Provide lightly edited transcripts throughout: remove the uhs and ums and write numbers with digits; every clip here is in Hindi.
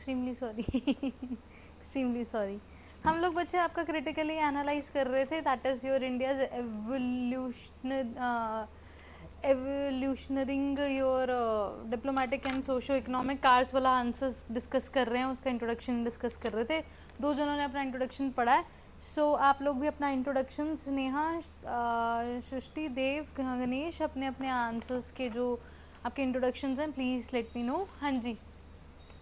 Extremely sorry extremely sorry. हम लोग बच्चे आपका क्रिटिकली एनालाइज कर रहे थे, that is your India's evolutionary your diplomatic and socio economic cars वाला आंसर्स डिस्कस कर रहे हैं, उसका इंट्रोडक्शन डिस्कस कर रहे थे। दो जनों ने अपना इंट्रोडक्शन पढ़ा है, सो आप लोग भी अपना इंट्रोडक्शन, स्नेहा, सृष्टि, देव, गणेश, अपने अपने आंसर्स के जो आपके इंट्रोडक्शंस हैं प्लीज़ लेट मी नो। हाँ जी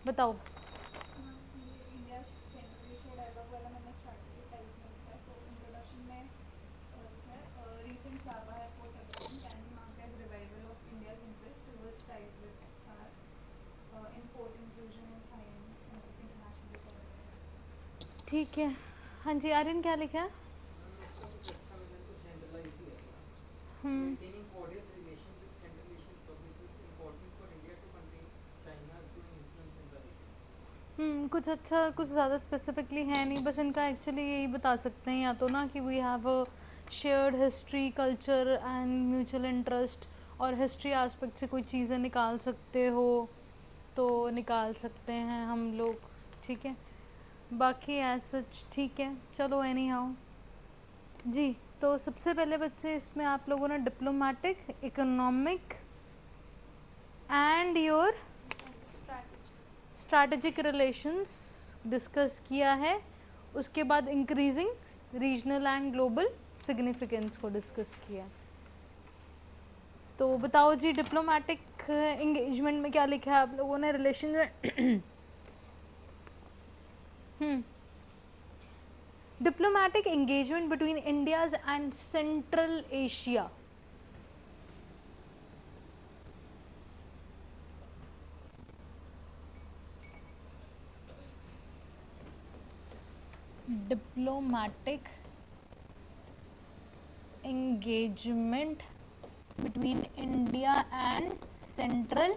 बताओ। इंडिया सेंट्रल एशिया डायलॉग वाला मैंने स्ट्रैटेजिक टाइप्स में लिखा है, तो इंट्रोडक्शन में लिखा है recent Chabahar port development can be marked as revival of India's interest towards ties with सार इन port inclusion and fine international corridor. ठीक है, हाँ जी आर्यन क्या लिखा है? कुछ अच्छा कुछ ज़्यादा स्पेसिफिकली है नहीं, बस इनका एक्चुअली यही बता सकते हैं या तो ना कि we have a shared history, culture and mutual interest, और हिस्ट्री एस्पेक्ट से कोई चीज़ें निकाल सकते हो तो निकाल सकते हैं हम लोग, ठीक है। बाकी एज सच ठीक है, चलो एनी हाउ जी। तो सबसे पहले बच्चे इसमें आप लोगों ने diplomatic, economic and your strategic relations discuss किया है। उसके बाद increasing regional and global significance को डिस्कस किया। तो बताओ जी, डिप्लोमेटिक एंगेजमेंट में क्या लिखा है आप लोगों ने रिलेशन में? Diplomatic engagement between India's and central Asia. Diplomatic engagement between India and Central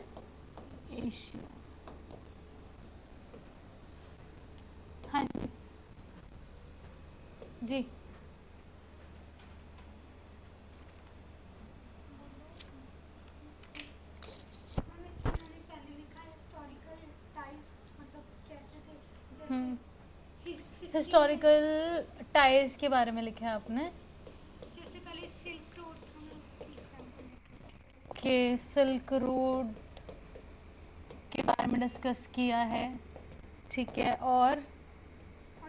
Asia। हाँ जी हिस्टोरिकल टाइज के बारे में लिखा है आपने, जैसे पहले सिल्क रोड के सिल्क रोड के बारे में डिस्कस किया है, ठीक है। और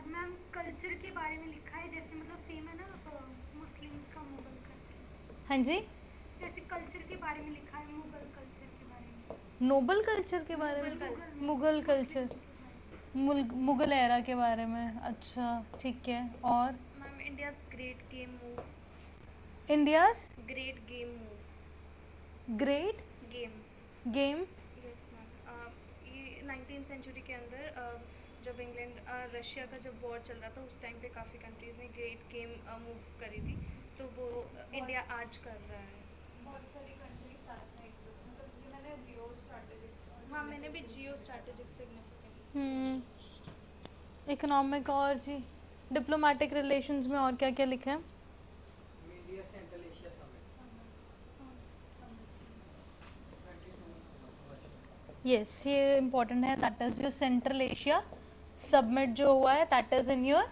मैम कल्चर के बारे में लिखा है, जैसे मतलब सेम है ना मुस्लिम्स का मुगल करके। हाँ जी, जैसे कल्चर के बारे में लिखा है, मुगल कल्चर के बारे में, नोबल कल्चर के बारे में, मुगल कल्चर, मुगल एरा के बारे में, अच्छा ठीक है। और ma'am India's great game move, India's great game move, great game game, yes ma'am. ये 19th सेंचुरी के अंदर जब इंग्लैंड रशिया का जब वॉर चल रहा था उस टाइम पे काफ़ी कंट्रीज़ ने ग्रेट गेम मूव करी थी, तो वो इंडिया आज कर रहा है। बहुत सारी कंट्रीज साथ में एकजुट, मतलब ये मैंने जियो स्ट्रैटेजिक, हाँ मैंने भी जियो स्ट्रैटेजिक सिग्निफिकेंस। इकोनॉमिक और जी डिप्लोमेटिक रिलेशंस में और क्या क्या लिखा है? मीडिया सेंट्रल एशिया यस ये इम्पोर्टेंट है, that is your central Asia submit जो हुआ है, दैट इज इन योर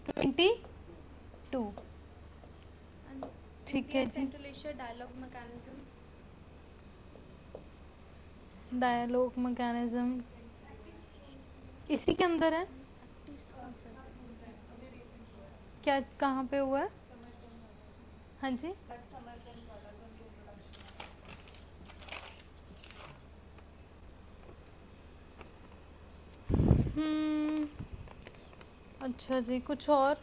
22, ठीक है जी। Central Asia dialogue mechanism, dialogue mechanism इसी के अंदर है क्या, कहाँ पे हुआ है? हाँ जी अच्छा जी, कुछ और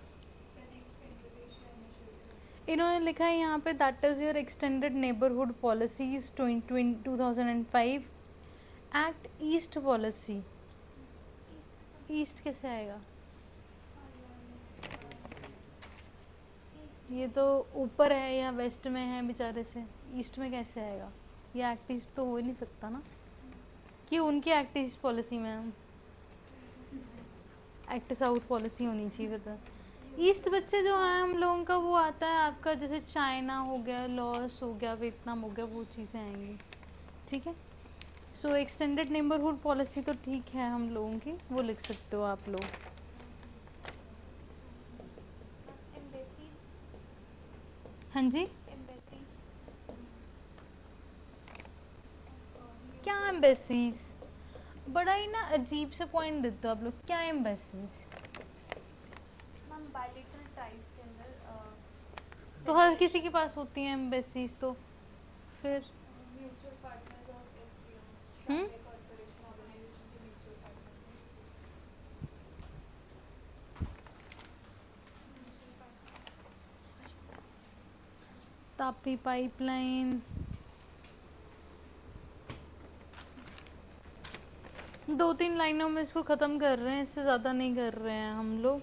इन्होंने लिखा है यहाँ पे, that is your extended neighbourhood policies 2005 act east policy. East कैसे आएगा? ये तो ऊपर है या वेस्ट में है बेचारे से, ईस्ट में कैसे आएगा? ये एक्ट ईस्ट तो हो ही नहीं सकता ना, कि उनकी एक्ट ईस्ट पॉलिसी में है, एक्ट साउथ पॉलिसी होनी चाहिए। फिर ईस्ट बच्चे जो हैं हम लोगों का वो आता है आपका, जैसे चाइना हो गया, लॉस हो गया, वियतनाम हो गया, वो चीज़ें आएंगी, ठीक है। सो एक्सटेंडेड नेबरहुड पॉलिसी तो ठीक है हम लोगों की, वो लिख सकते हो आप लोग। एम्बेसीज हाँ जी, एम्बेसीज क्या एम्बेसीज, बड़ा ही ना अजीब से पॉइंट देते हो आप लोग, क्या एम्बेसीज? मैम बायलैटरल टाइज के अंदर तो हर किसी के पास होती हैं एम्बेसीज, तो फिर mutual partners of SCO hmm? Shanghai corporation organisation के म्यूचुअल पार्टनर्स हैं। तापी पाइपलाइन, 2-3 लाइनों में इसको ख़त्म कर रहे हैं, इससे ज़्यादा नहीं कर रहे हैं हम लोग,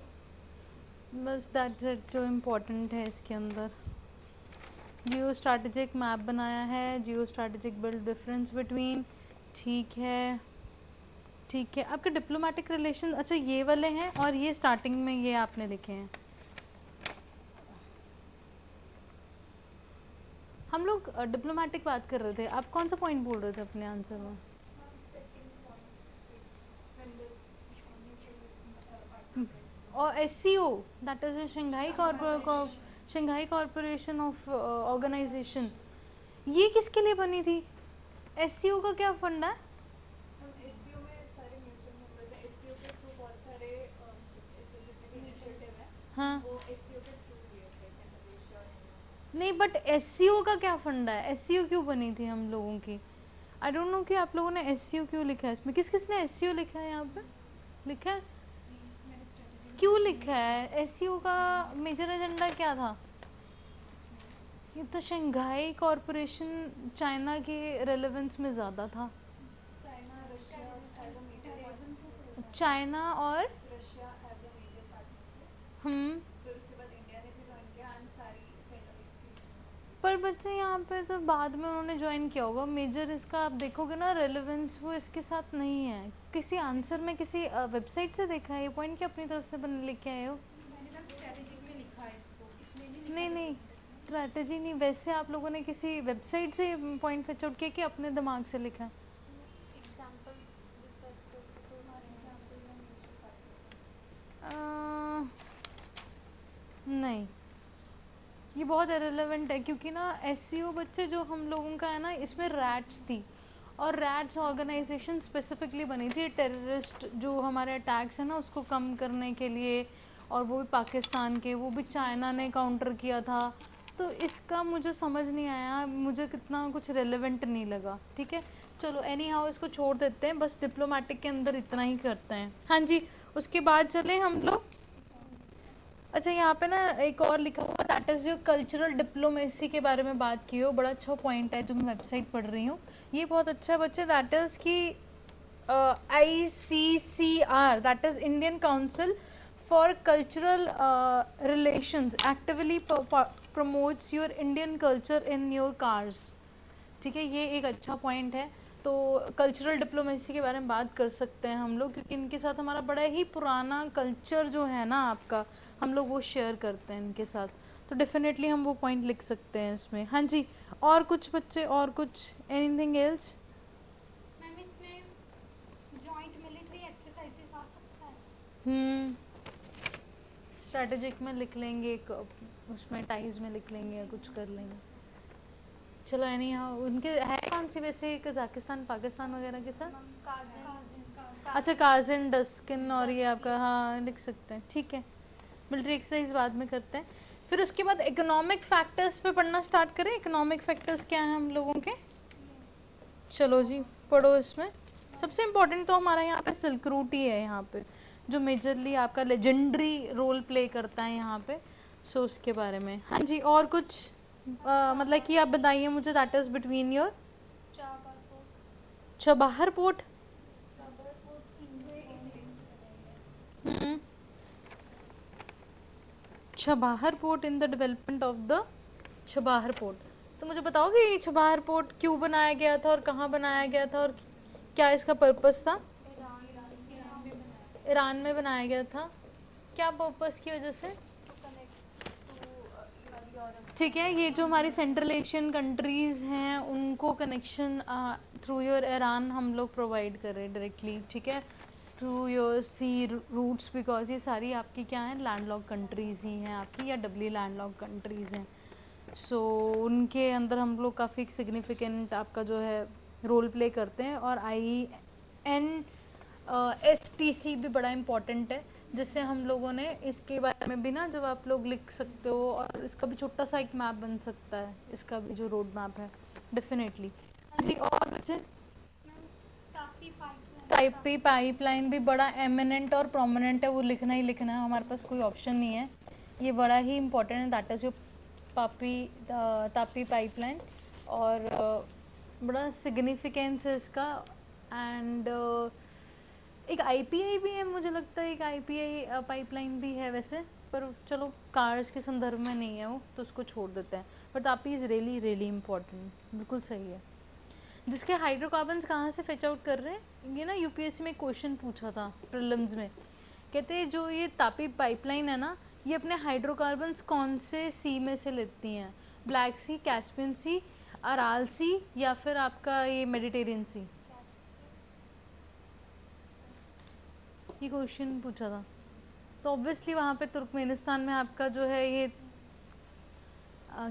बस दैट्स इट जो इम्पोर्टेंट है इसके अंदर। जियो स्ट्रैटेजिक मैप बनाया है, जियो स्ट्रैटेजिक बिल्ड डिफरेंस बिटवीन, ठीक है ठीक है। आपके डिप्लोमेटिक रिलेशन, अच्छा ये वाले हैं, और ये स्टार्टिंग में ये आपने लिखे हैं। हम लोग डिप्लोमेटिक बात कर रहे थे, आप कौन सा पॉइंट बोल रहे थे अपने आंसर में? और SCO, that is Shanghai corporation of organisation, ये किसके लिए बनी थी? SCO का क्या फंड है? एससीओ में सारे म्यूचुअल मेंबर्स हैं। एससीओ के थ्रू बहुत सारे ऐसे जितने भी इनिशिएटिव हैं हाँ वो एससीओ के थ्रू हुए थे, सेंट्रल एशिया और नहीं, बट SCO का क्या फंड है? SCO क्यों बनी थी हम लोगों की? आई डोंट नो कि आप लोगों ने SCO क्यों लिखा है इसमें, किस किस ने SCO लिखा है यहाँ पे? लिखा है, क्यों लिखा है? SCO का मेजर एजेंडा क्या था? ये तो शंघाई कॉरपोरेशन चाइना के रेलेवेंस में ज़्यादा था, China Russia as a major partner, China और Russia as a major partner. हम। फिर उसके बाद इंडिया ने भी ज्वाइन किया एंड सारी सेंट्रल एशिया। पर बच्चे यहाँ पे तो बाद में उन्होंने ज्वाइन किया होगा, मेजर इसका आप देखोगे ना रेलेवेंस वो इसके साथ नहीं है। किसी आंसर में किसी वेबसाइट से देखा है ये पॉइंट, कि अपनी तरफ से बन लिख के आए हो? मैंने मैम स्ट्रेटेजिक में लिखा है इसको, इसमें नहीं नहीं नहीं, स्ट्रैटेजी नहीं, वैसे आप लोगों ने किसी वेबसाइट से पॉइंट फेच आउट किया कि अपने दिमाग से लिखा है? एग्जांपल्स जब सर्च करते तो उसमें एग्जांपल में म्यूचुअल पार्टनर नहीं, ये बहुत इरेलेवेंट है, क्योंकि ना SCO बच्चे जो हम लोगों का है ना, इसमें रैट्स थी, और रैट्स ऑर्गेनाइजेशन स्पेसिफिकली बनी थी टेररिस्ट जो हमारे अटैक्स है ना उसको कम करने के लिए, और वो भी पाकिस्तान के, वो भी चाइना ने काउंटर किया था। तो इसका मुझे समझ नहीं आया, मुझे कितना कुछ रेलेवेंट नहीं लगा। ठीक है, चलो एनी हाउ इसको छोड़ देते हैं, बस डिप्लोमेटिक के अंदर इतना ही करते हैं। हाँ जी, उसके बाद चले हम लोग। अच्छा यहाँ पे ना एक और लिखा हुआ, दैट इज़ जो कल्चरल डिप्लोमेसी के बारे में बात की हो, बड़ा अच्छा पॉइंट है जो मैं वेबसाइट पढ़ रही हूँ, ये बहुत अच्छा है बच्चे। दैट इज़ कि ICCR, that is Indian council for cultural relations, actively promotes your Indian culture in your cars. ठीक है, ये एक अच्छा पॉइंट है। तो कल्चरल डिप्लोमेसी के बारे में बात कर सकते हैं हम लोग, क्योंकि इनके साथ हमारा बड़ा ही पुराना कल्चर जो है ना आपका, हम लोग वो शेयर करते हैं इनके साथ, तो डेफिनेटली हम वो पॉइंट लिख सकते हैं इसमें। हाँ जी, और कुछ बच्चे, और कुछ, एनीथिंग एल्स? मैम इसमें जॉइंट मिलिट्री एक्सरसाइजेस आ सकता है। स्ट्रैटेजिक में लिख लेंगे, एक उसमें टाइज में लिख लेंगे या कुछ कर लेंगे। चलो एनी हाँ, उनके है कौन सी वैसे, कजाकिस्तान पाकिस्तान वगैरह के साथ? अच्छा, काजिन डस्किन, और ये आपका, हाँ लिख सकते हैं, ठीक है। मिलिट्री एक्सरसाइज बाद में करते हैं। फिर उसके बाद इकोनॉमिक फैक्टर्स पे पढ़ना स्टार्ट करें। इकोनॉमिक फैक्टर्स क्या हैं हम लोगों के? चलो जी पढ़ो। इसमें सबसे इम्पोर्टेंट तो हमारा यहाँ पे सिल्क रूट ही है, यहाँ पे जो मेजरली आपका लेजेंडरी रोल प्ले करता है यहाँ पे। सो उसके बारे में हाँ जी, और कुछ मतलब कि आप बताइए मुझे। That is between your Chabahar port. Chabahar port in the development of the Chabahar port. तो मुझे बताओगे ये छबाहर पोर्ट क्यों बनाया गया था और कहाँ बनाया गया था और क्या इसका पर्पस था? ईरान में बनाया गया था। क्या पर्पस की वजह से? ठीक है, ये जो हमारी सेंट्रल एशियन कंट्रीज़ हैं उनको कनेक्शन थ्रू योर ईरान हम लोग प्रोवाइड कर रहे हैं डायरेक्टली, ठीक है, through your sea routes, because ये सारी आपकी क्या हैं, लैंडलॉक कंट्रीज़ ही हैं आपकी, या डबली लैंडलॉक कंट्रीज़ हैं। सो उनके अंदर हम लोग काफ़ी सिग्निफिकेंट आपका जो है रोल प्ले करते हैं। और INSTC भी बड़ा इम्पॉर्टेंट है, जिससे हम लोगों ने इसके बारे में भी ना जब आप लोग लिख सकते हो, और इसका भी छोटा सा एक मैप बन सकता है, इसका भी जो रोड मैप है डेफिनेटली। जी, और बच्चे ma'am Tapi pipeline Taipei pipeline भी बड़ा एमिनेंट और प्रोमिनेंट है, वो लिखना ही लिखना है, हमारे पास कोई ऑप्शन नहीं है, ये बड़ा ही इम्पोर्टेंट है, दैट इज़ जो तापी पाइपलाइन। और बड़ा सिग्निफिकेंस है इसका। एंड एक IPI भी है, मुझे लगता है एक IPI पाइपलाइन भी है वैसे, पर चलो कार्स के संदर्भ में नहीं है वो, तो उसको छोड़ देते हैं। But Tapi is really really important, बिल्कुल सही है। जिसके हाइड्रोकार्बन्स कहाँ से फेच आउट कर रहे हैं, ये ना UPSC में क्वेश्चन पूछा था प्रीलिम्स में, कहते हैं जो ये तापी पाइपलाइन है ना, ये अपने हाइड्रोकार्बन्स कौन से सी में से लेती हैं, ब्लैक सी, कैस्पियन सी, अराल सी, या फिर आपका ये मेडिटेरियन सी। ये क्वेश्चन पूछा था, तो ऑब्वियसली वहाँ पे तुर्कमेनिस्तान में आपका जो है ये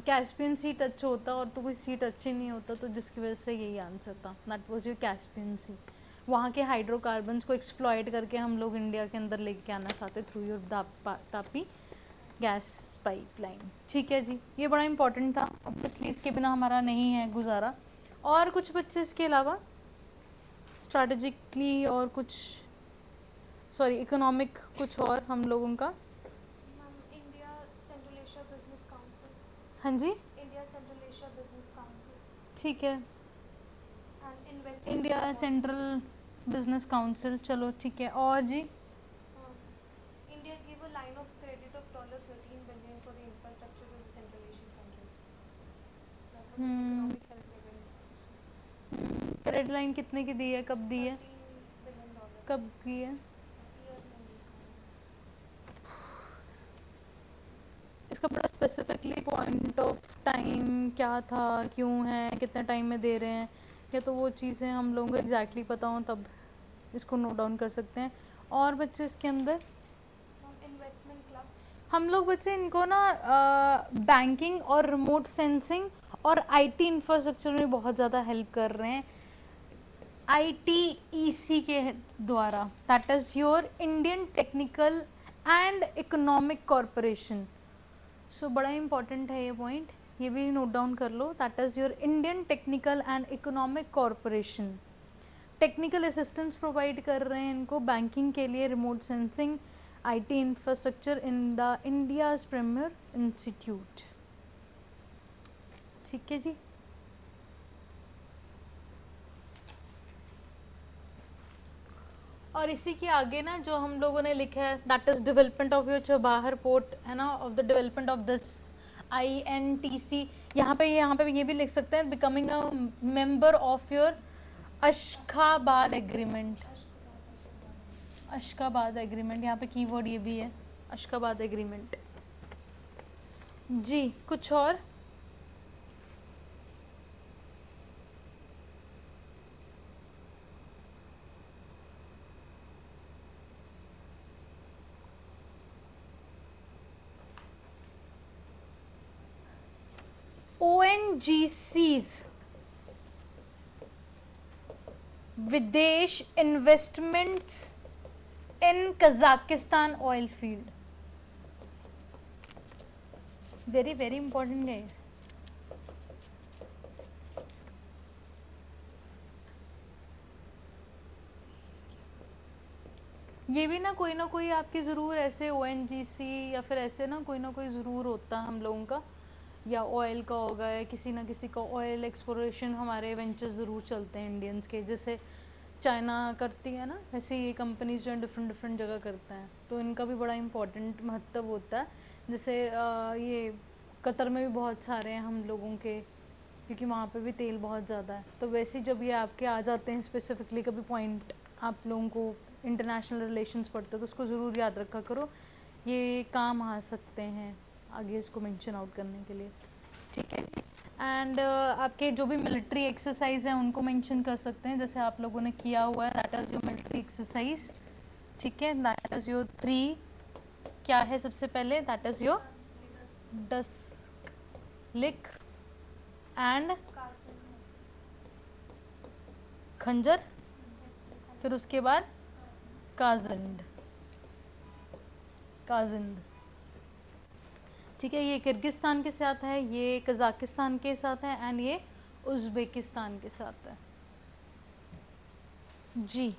कैस्पियन सी टच होता, और तो कोई सी टच ही नहीं होता, तो जिसकी वजह से यही आंसर था, दैट वाज योर कैस्पियन सी। वहाँ के हाइड्रोकार्बन्स को एक्सप्लॉइट करके हम लोग इंडिया के अंदर लेके आना चाहते through your Tapi gas pipeline, ठीक है जी। ये बड़ा इंपॉर्टेंट था, ऑब्वियसली इसके बिना हमारा नहीं है गुजारा। और कुछ बच्चे इसके अलावा स्ट्रैटेजिकली और कुछ, सॉरी इकोनॉमिक कुछ और हम लोगों का। Ma'am India central Asia business council, हाँ जी, India central Asia business council ठीक है, and investment India central business council, चलो ठीक है। और जी, India gave a line of credit of $13 billion for the infrastructure to the Central Asian countries. That was an economic help given. Credit line कितने की दी है, कब दी है, $13 billion. कब की है, Year में लिखा है. इसका बड़ा स्पेसिफिकली पॉइंट ऑफ टाइम क्या था, क्यों है, कितने टाइम में दे रहे हैं, या तो वो चीज़ें हम लोगों को एग्जैक्टली पता हों तब इसको नोट डाउन कर सकते हैं। और बच्चे इसके अंदर इन्वेस्टमेंट क्लब, हम लोग बच्चे इनको ना बैंकिंग और रिमोट सेंसिंग और IT इंफ्रास्ट्रक्चर में बहुत ज़्यादा हेल्प कर रहे हैं, ITEC के द्वारा, that is your Indian technical and economic corporation. So बड़ा इंपॉर्टेंट है ये पॉइंट, ये भी नोट डाउन कर लो, that is your Indian technical and economic corporation. Technical assistance provide कर रहे हैं इनको बैंकिंग के लिए, remote sensing, IT infrastructure in the India's premier institute, ठीक है जी। और इसी के आगे ना जो हम लोगों ने लिखा है, that is development of your Chabahar port, है ना, of the development of this INTC। यहाँ पे ये भी लिख सकते हैं, becoming a member of your Ashgabat agreement, Ashgabat agreement, यहाँ पे कीवर्ड ये भी है, अशखाबाद एग्रीमेंट जी। कुछ और, ONGCs, विदेश investments in Kazakhstan oil field, very very important guys. ये भी ना कोई आपकी ज़रूर ऐसे ONGC या फिर ऐसे ना कोई ज़रूर होता है हम लोगों का, या ऑयल का होगा, या किसी ना किसी का ऑयल एक्सप्लोरेशन, हमारे वेंचर ज़रूर चलते हैं इंडियंस के, जैसे चाइना करती है ना, वैसे ये कंपनीज जो डिफरेंट जगह करते हैं, तो इनका भी बड़ा इम्पोर्टेंट महत्व होता है। जैसे ये कतर में भी बहुत सारे हैं हम लोगों के, क्योंकि वहाँ पे भी तेल बहुत ज़्यादा है, तो वैसे जब ये आपके आ जाते हैं स्पेसिफिकली कभी पॉइंट, आप लोगों को इंटरनेशनल रिलेशंस पढ़ते हो तो उसको ज़रूर याद रखा करो, ये काम आ सकते हैं आगे इसको मेंशन आउट करने के लिए, ठीक है जी। एंड आपके जो भी मिलिट्री एक्सरसाइज हैं उनको मेंशन कर सकते हैं, जैसे आप लोगों ने किया हुआ है, that is your military exercise. ठीक है, दैट इज़ योर 3 क्या है सबसे पहले, that is your Dustlik and Khanjar, फिर उसके बाद काजिंद। काजिंद, ठीक है। ये किर्गिस्तान के साथ है, ये कज़ाकिस्तान के साथ है एंड ये उज़्बेकिस्तान के साथ है जी।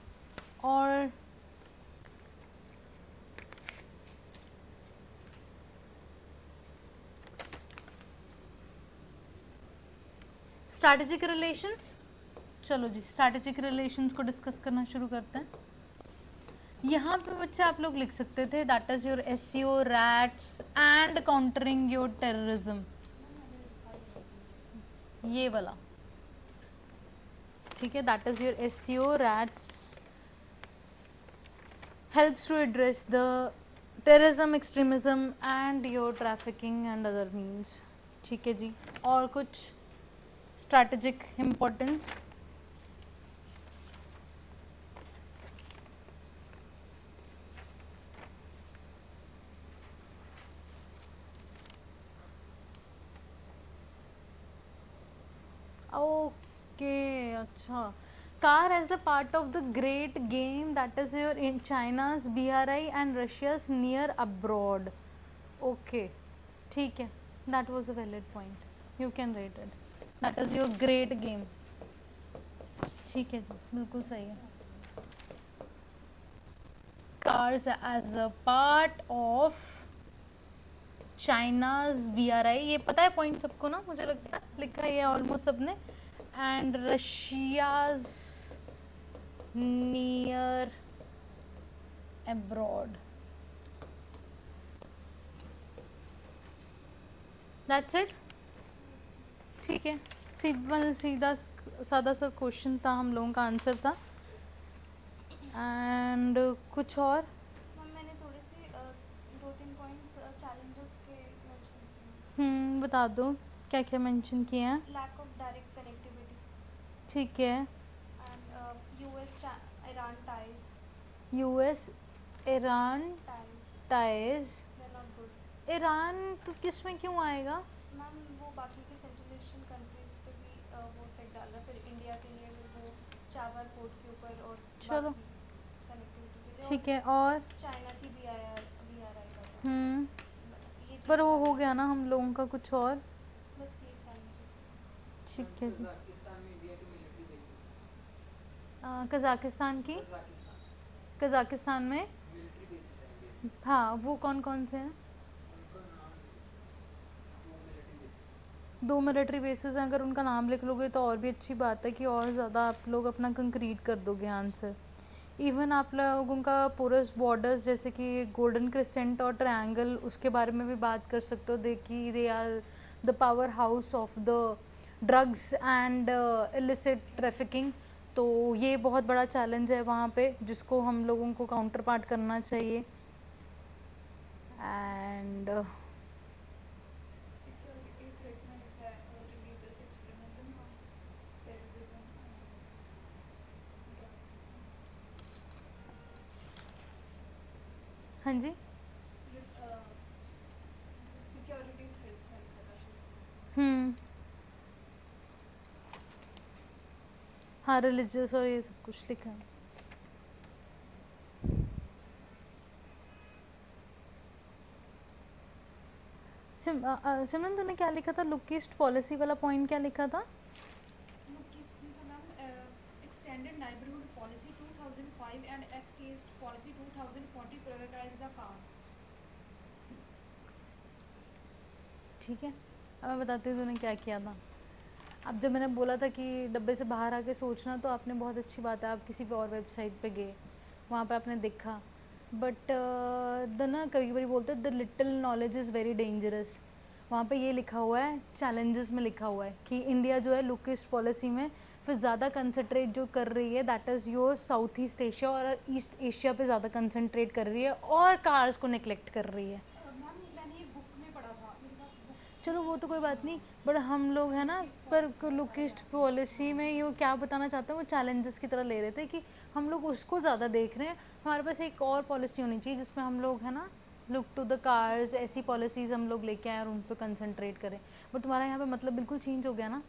और स्ट्रैटेजिक रिलेशंस, चलो जी स्ट्रैटेजिक रिलेशंस को डिस्कस करना शुरू करते हैं। यहाँ पे बच्चे आप लोग लिख सकते थे that is your SEO RATS and countering your terrorism, ये वाला, ठीक है। That is your SEO RATS helps to address the terrorism, extremism and your trafficking and other means, ठीक है जी। और कुछ स्ट्रैटेजिक इम्पोर्टेंस, ओके अच्छा। CAR as the part of the great game that is your in China's BRI and Russia's near abroad, okay ठीक है, that was a valid point, you can rate it, that is your great game, ठीक है जी, बिल्कुल सही है। CARs as a part of China's BRI, ये पता है पॉइंट सबको ना, मुझे लगता है लिखा ही है ऑलमोस्ट सबने, and Russia's near abroad, that's it, ठीक है। सिंपल सीधा सादा सा क्वेश्चन था, हम लोगों का आंसर था। एंड कुछ और मैम मैंने थोड़े से 2-3 पॉइंट्स चैलेंजेस के मेंशन बता दो क्या क्या मेंशन किए हैं, किए। लैक ऑफ डायरेक्ट कनेक्टिविटी ठीक है। And US Iran ties US Iran ties, they are not good. Iran तो किस में क्यों आएगा, मैम वो बाकी के सेंट्रल एशियन कंट्रीज पे भी वो इफेक्ट डाल रहा है, फिर इंडिया के लिए भी वो चावल पोर्ट के ऊपर और चलो कनेक्टिविटी के लिए, ठीक है। और चाइना की BRI का ये पर वो तीन हो गया ना हम लोगों का कुछ और, बस ये challenges। ठीक है जी। कजाकिस्तान में इंडिया की मिलिट्री बेसिस, कज़ाकिस्तान की, कज़ाकिस्तान में मिलिट्री बेसिस है इंडिया, हाँ, वो कौन कौन से हैं, उनका नाम 2 मिलिट्री बेसिस। 2 मिलिट्री बेसिस हैं, अगर उनका नाम लिख लोगे तो और भी अच्छी बात है कि और ज़्यादा आप लोग अपना कंक्रीट कर दोगे आंसर। इवन आप लोगों का पोरस बॉर्डर्स जैसे कि गोल्डन क्रिसेंट और ट्रायंगल, उसके बारे में भी बात कर सकते हो, देखिए they are the powerhouse of the drugs and illicit trafficking, तो ये बहुत बड़ा चैलेंज है वहाँ पे जिसको हम लोगों को काउंटर पार्ट करना चाहिए। एंड सिक्योरिटी थ्रेट में लिखा है रिलीजियस एक्सट्रीमिज्म, टेररिज्म, हाँ जी, सिक्योरिटी थ्रेट्स में लिखा था। हाँ रिलीजियस और ये सब कुछ लिखा है। सिमरन तूने क्या लिखा था, लुकिस्ट पॉलिसी वाला पॉइंट क्या लिखा था, Extended Neighborhood Policy 2005 and Act-Based Policy 2040 prioritize the cars. ठीक है। अब मैं बताती हूँ तूने क्या किया था। अब जब मैंने बोला था कि डब्बे से बाहर आके सोचना, तो आपने बहुत अच्छी बात है, आप किसी भी और वेबसाइट पे गए, वहाँ पे आपने देखा, बट द ना कभी कभी बोलते हैं the little knowledge is very dangerous. वहाँ पे ये लिखा हुआ है, चैलेंजेस में लिखा हुआ है कि इंडिया जो है लुकिस्ट पॉलिसी में फिर ज़्यादा कंसंट्रेट जो कर रही है that is your south east Asia और ईस्ट एशिया पे ज़्यादा कंसंट्रेट कर रही है और कार्स को नेग्लेक्ट कर रही है। मैम मैंने ये बुक में पढ़ा था, मेरे पास चलो वो तो कोई बात नहीं, बट हम लोग है ना, पर लुकिस्ट पॉलिसी में ये वो क्या बताना चाहते हैं, वो चैलेंजेस की तरह ले रहे थे कि हम लोग उसको ज़्यादा देख रहे हैं। हमारे पास एक और पॉलिसी होनी चाहिए जिसमें हम लोग है ना लुक टू द कार्स, ऐसी पॉलिसीज़ हम लोग लेके आए और उन पर कंसंट्रेट करें। बट तुम्हारा यहाँ पे मतलब बिल्कुल चेंज हो गया ना,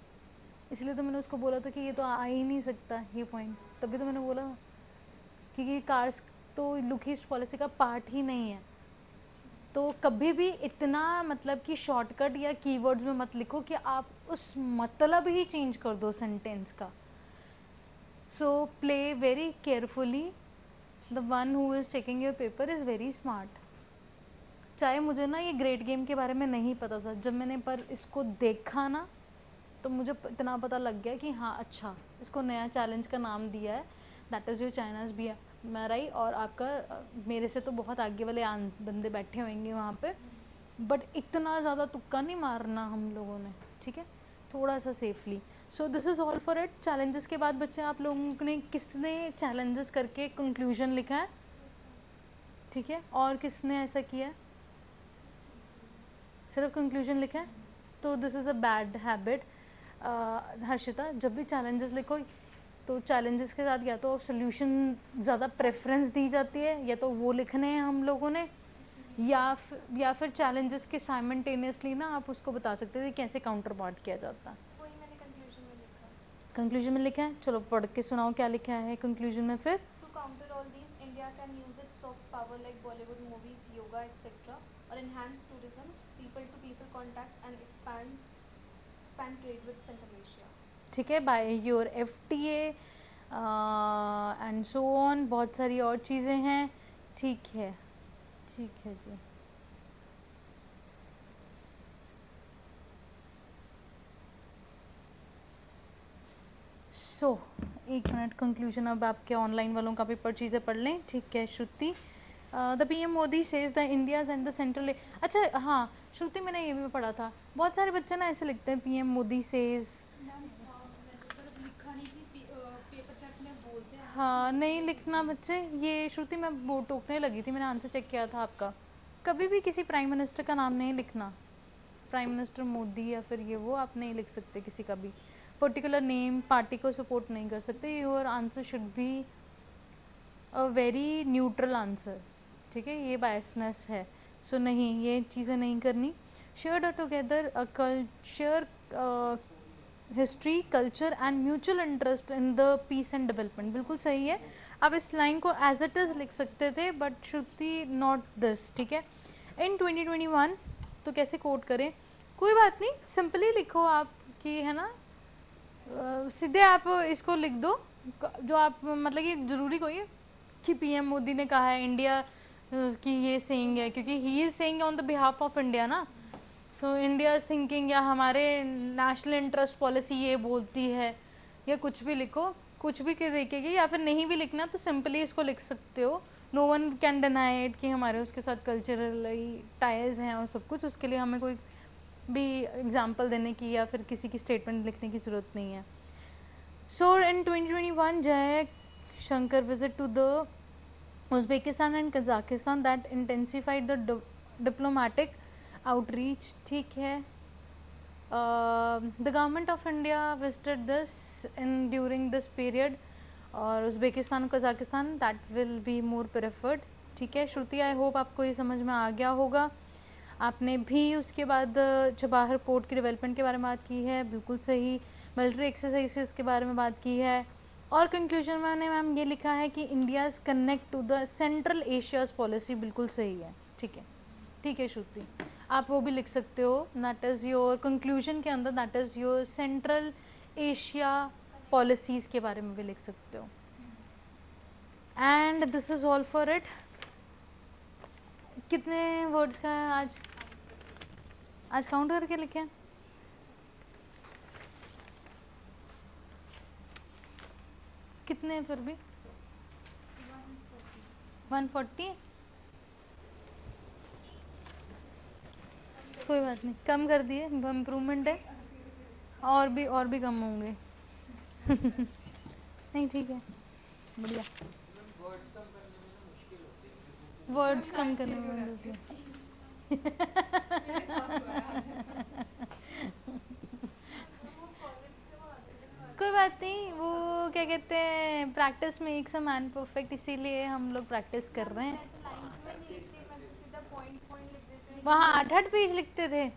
इसलिए तो मैंने उसको बोला था कि ये तो आ ही नहीं सकता ये पॉइंट, तभी तो मैंने बोला क्योंकि कार्स तो लुकिस्ट पॉलिसी का पार्ट ही नहीं है। तो कभी भी इतना मतलब कि शॉर्टकट या कीवर्ड्स में मत लिखो कि आप उस मतलब ही चेंज कर दो सेंटेंस का। So play very carefully, the one who is taking your paper is very smart. चाहे मुझे ना ये ग्रेट गेम के बारे में नहीं पता था, जब मैंने पर इसको देखा ना तो मुझे इतना पता लग गया कि हाँ अच्छा, इसको नया चैलेंज का नाम दिया है, that is your China's BRI. और आपका मेरे से तो बहुत आगे वाले बंदे बैठे होंगे वहाँ पे, बट इतना ज़्यादा तुक्का नहीं मारना हम लोगों ने, ठीक है, थोड़ा सा safely. So this is all for it. Challenges के बाद बच्चे आप लोगों ने किसने चैलेंजेस करके कंक्लूजन लिखा है, ठीक है, और किसने ऐसा किया है, सिर्फ कंक्लूजन लिखा है, तो this is a bad habit. Harshita, जब भी चैलेंजेस लिखो तो चैलेंजेस के साथ या तो सोल्यूशन ज़्यादा प्रेफरेंस दी जाती है, या तो वो लिखने हैं हम लोगों ने, या फिर चैलेंजेस के साइमल्टेनियसली ना आप उसको बता सकते थे कैसे काउंटर पार्ट किया जाता है। वही मैंने कंक्लूजन में लिखा। कंक्लूजन में लिखा है, चलो पढ़ के सुनाओ क्या लिखा है कंक्लूजन में फिर। To counter all these, India can use its soft power like Bollywood movies, yoga, etc., or enhance tourism, people-to-people contact, and expand trade with Central Asia. ठीक है, by your FTA and so on, बहुत सारी और चीज़ें हैं, ठीक है, ठीक है जी। सो एक मिनट, कंक्लूजन अब आपके ऑनलाइन वालों का पेपर चीज़ें पढ़ लें, ठीक है। Shruti, the PM Modi says the India's and the central, अच्छा हाँ श्रुति, मैंने ये भी पढ़ा था, बहुत सारे बच्चे ना ऐसे लिखते हैं PM मोदी सेज, मैम मतलब लिखा नहीं कि पेपर चेक में बोलते हैं। हाँ नहीं लिखना बच्चे, ये श्रुति मैं वो टोकने लगी थी, मैंने आंसर चेक किया था आपका, कभी भी किसी प्राइम मिनिस्टर का नाम नहीं लिखना, प्राइम मिनिस्टर मोदी या फिर ये वो आप नहीं लिख सकते, किसी का भी पर्टिकुलर नेम, पार्टी को सपोर्ट नहीं कर सकते। Your answer should be a very neutral answer, ठीक है, ये बायसनेस है, सो नहीं ये चीज़ें नहीं करनी। Share together share history, culture and mutual interest in the peace and development, बिल्कुल सही है। आप इस लाइन को एज इट इज़ लिख सकते थे, बट श्रुति नॉट दिस, ठीक है। इन 2021 तो कैसे कोट करें, कोई बात नहीं, सिंपली लिखो आप कि है ना, सीधे आप इसको लिख दो जो आप मतलब कि ज़रूरी कोई है कि PM मोदी ने कहा है इंडिया की ये सेइंग है, क्योंकि he is saying on the behalf of India ना, सो इंडिया इज़ थिंकिंग या हमारे नेशनल इंटरेस्ट पॉलिसी ये बोलती है, या कुछ भी लिखो, कुछ भी के देखेगी, या फिर नहीं भी लिखना तो सिंपली इसको लिख सकते हो। No one can deny it कि हमारे उसके साथ कल्चरल टाइज हैं और सब कुछ, उसके लिए हमें कोई भी एग्जाम्पल देने की या फिर किसी की स्टेटमेंट लिखने की ज़रूरत नहीं है। सो in 2021 Jaishankar visit to the Uzbekistan and Kazakhstan that intensified the diplomatic outreach, ठीक है। The government of India visited this during this period, और उज़्बेकिस्तान और Kazakhstan that will be more preferred, ठीक है। श्रुति, आई होप आपको ये समझ में आ गया होगा। आपने भी उसके बाद चबाहर पोर्ट की डेवलपमेंट के बारे में बात की है, बिल्कुल सही। मिलिट्री एक्सरसाइजेस के बारे में बात की है, और कंक्लूजन में मैंने मैम ये लिखा है कि India's connect to the Central Asia's policy, बिल्कुल सही है, ठीक है, ठीक है श्रुति, आप वो भी लिख सकते हो, दैट इज़ योर कंक्लूजन के अंदर, that is your central Asia policies के बारे में भी लिख सकते हो। And this is all for it. कितने वर्ड्स का है आज, आज काउंट करके लिखे, कितने हैं फिर भी 140, कोई बात नहीं, कम कर दिए, इम्प्रूवमेंट है, और भी कम होंगे नहीं ठीक है, बढ़िया। वर्ड्स कम करने में होती है नहीं, वो क्या कहते हैं, practice makes a man perfect, इसीलिए हम लोग प्रैक्टिस कर रहे हैं। मैं तो लाइंस में नहीं लिखती, मैं तो सीधा पॉइंट पॉइंट लिख देती हूँ। वहाँ 8-8 पेज लिखते थे।